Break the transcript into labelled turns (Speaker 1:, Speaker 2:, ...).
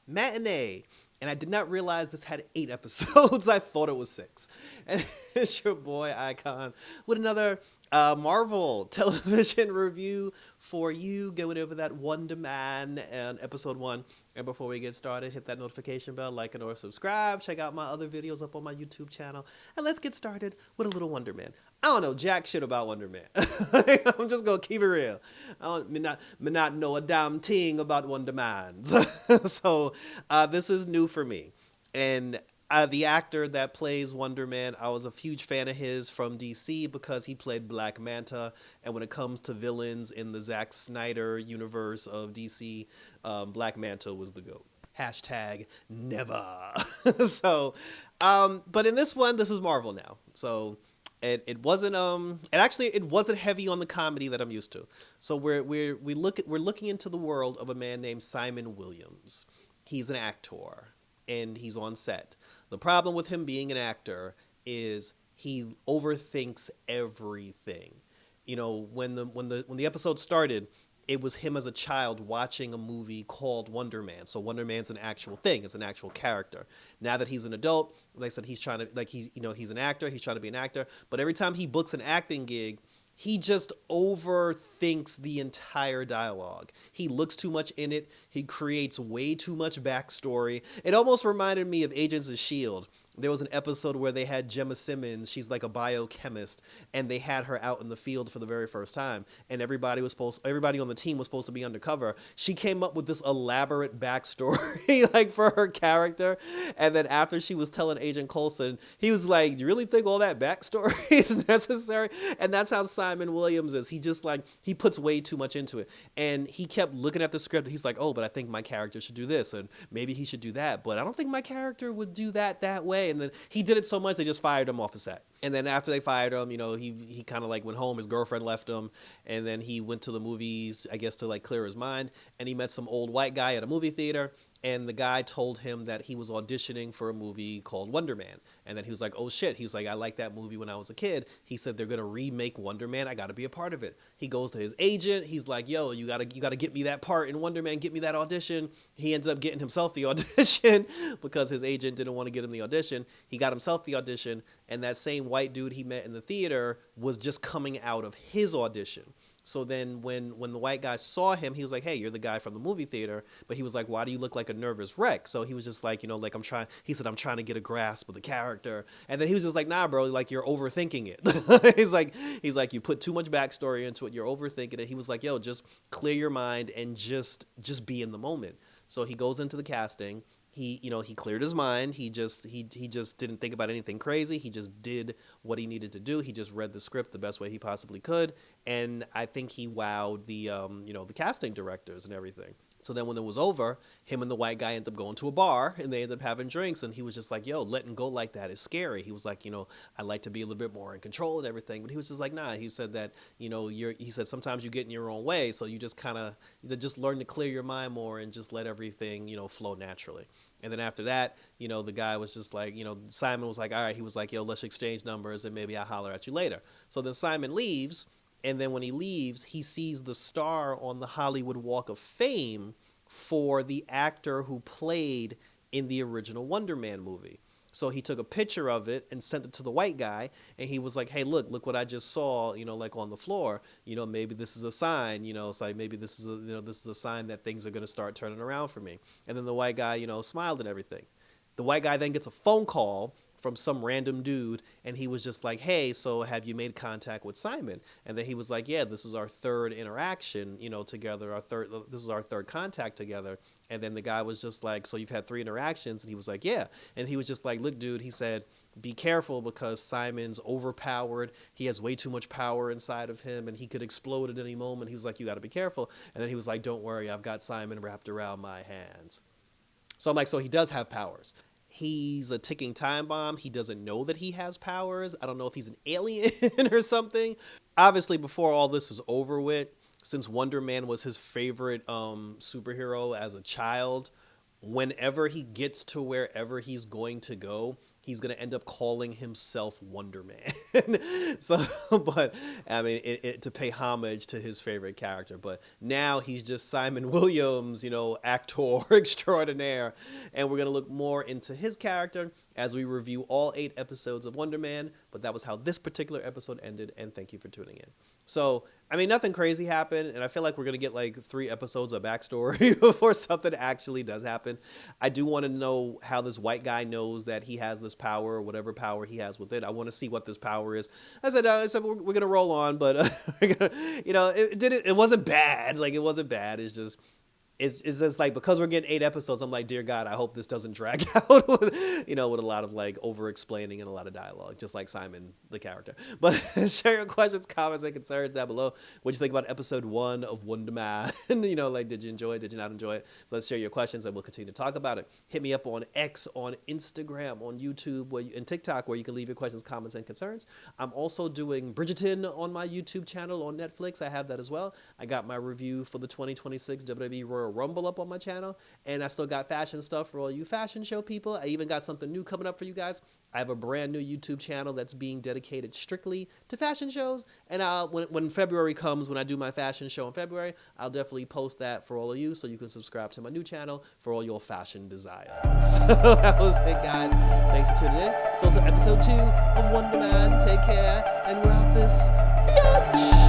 Speaker 1: Matinee. And I did not realize this had 8 episodes. I thought it was 6. And it's your boy Icon with another Marvel television review for you, going over that Wonder Man and episode 1. And before we get started, hit that notification bell, like and or subscribe. Check out my other videos up on my YouTube channel. And let's get started with a little Wonder Man. I don't know jack shit about Wonder Man. I'm just gonna keep it real. Me not know a damn thing about Wonder Man. So this is new for me. And the actor that plays Wonder Man, I was a huge fan of his from DC because he played Black Manta. And when it comes to villains in the Zack Snyder universe of DC, Black Manta was the GOAT. Hashtag never. So, but in this one, this is Marvel now. So it wasn't it wasn't heavy on the comedy that I'm used to. So we're looking into the world of a man named Simon Williams. He's an actor and he's on set. The problem with him being an actor is he overthinks everything. You know, when the episode started, it was him as a child watching a movie called Wonder Man. So Wonder Man's an actual thing. It's an actual character. Now that he's an adult, like I said, he's trying to he's an actor. He's trying to be an actor. But every time he books an acting gig, he just overthinks the entire dialogue. He looks too much in it. He creates way too much backstory. It almost reminded me of Agents of S.H.I.E.L.D. There was an episode where they had Gemma Simmons. She's like a biochemist, and they had her out in the field for the very first time. And everybody on the team was supposed to be undercover. She came up with this elaborate backstory, like for her character. And then after she was telling Agent Coulson, he was like, "Do you really think all that backstory is necessary?" And that's how Simon Williams is. He just he puts way too much into it. And he kept looking at the script. He's like, "Oh, but I think my character should do this, and maybe he should do that. But I don't think my character would do that way." And then he did it so much they just fired him off the set. And then after they fired him, he kind of went home. His girlfriend left him, and then he went to the movies, I guess, to clear his mind. And he met some old white guy at a movie theater. And the guy told him that he was auditioning for a movie called Wonder Man. And then he was like, "Oh shit." He was like, "I liked that movie when I was a kid." He said, "They're going to remake Wonder Man. I got to be a part of it." He goes to his agent. He's like, "Yo, you got to get me that part in Wonder Man. Get me that audition." He ends up getting himself the audition because his agent didn't want to get him the audition. He got himself the audition. And that same white dude he met in the theater was just coming out of his audition. So then when the white guy saw him, he was like, "Hey, you're the guy from the movie theater." But he was like, "Why do you look like a nervous wreck?" So he was just like, I'm trying, he said, "I'm trying to get a grasp of the character." And then he was just like, "Nah, bro, you're overthinking it." he's like, "You put too much backstory into it. You're overthinking it." He was like, "Yo, just clear your mind and just be in the moment." So he goes into the casting. He cleared his mind. He just didn't think about anything crazy. He just did what he needed to do. He just read the script the best way he possibly could, and I think he wowed the casting directors and everything. So then when it was over, him and the white guy ended up going to a bar and they ended up having drinks, and he was just like, "Yo, letting go like that is scary." He was like, "I like to be a little bit more in control and everything." But he was just like, "Nah." He said that, he said sometimes you get in your own way, so you just kind of just learn to clear your mind more and just let everything, flow naturally. And then after that, the guy was just like, Simon was like, "All right." He was like, "Yo, let's exchange numbers and maybe I'll holler at you later." So then Simon leaves. And then when he leaves, he sees the star on the Hollywood Walk of Fame for the actor who played in the original Wonder Man movie. So he took a picture of it and sent it to the white guy, and he was like, "Hey, look what I just saw, on the floor. Maybe this is a sign, it's like maybe this is a sign that things are going to start turning around for me." And then the white guy, smiled and everything. The white guy then gets a phone call from some random dude, and he was just like, "Hey, so have you made contact with Simon?" And then he was like, "Yeah, this is our third interaction, together. This is our third contact together." And then the guy was just like, "So you've had 3 interactions?" And he was like, "Yeah." And he was just like, "Look, dude," he said, "be careful because Simon's overpowered. He has way too much power inside of him, and he could explode at any moment." He was like, "You got to be careful." And then he was like, "Don't worry, I've got Simon wrapped around my hands." So I'm like, so he does have powers. He's a ticking time bomb. He doesn't know that he has powers. I don't know if he's an alien or something. Obviously, before all this is over with, since Wonder Man was his favorite superhero as a child, whenever he gets to wherever he's going to go, he's going to end up calling himself Wonder Man. So, but I mean, to pay homage to his favorite character. But now he's just Simon Williams, actor extraordinaire. And we're going to look more into his character as we review all 8 episodes of Wonder Man. But that was how this particular episode ended. And thank you for tuning in. So, I mean, nothing crazy happened, and I feel like we're going to get like 3 episodes of backstory before something actually does happen. I do want to know how this white guy knows that he has this power, or whatever power he has with it. I want to see what this power is. I said we're going to roll on, but, it wasn't bad. Like, it wasn't bad. It's just like, because we're getting 8 episodes, I'm like, dear God, I hope this doesn't drag out with a lot of like over explaining and a lot of dialogue, just like Simon, the character. But share your questions, comments, and concerns down below. What you think about episode 1 of Wonder Man? Like, did you enjoy it? Did you not enjoy it? So let's share your questions and we'll continue to talk about it. Hit me up on X, on Instagram, on YouTube, and TikTok, where you can leave your questions, comments, and concerns. I'm also doing Bridgerton on my YouTube channel on Netflix. I have that as well. I got my review for the 2026 WWE Royal Rumble up on my channel, and I still got fashion stuff for all you fashion show people. I even got something new coming up for you guys. I have a brand new YouTube channel that's being dedicated strictly to fashion shows, and when February comes, when I do my fashion show in February, I'll definitely post that for all of you, so you can subscribe to my new channel for all your fashion desires. So that was it, guys. Thanks for tuning in. So to episode 2 of Wonder Man. Take care, and we're out this bitch.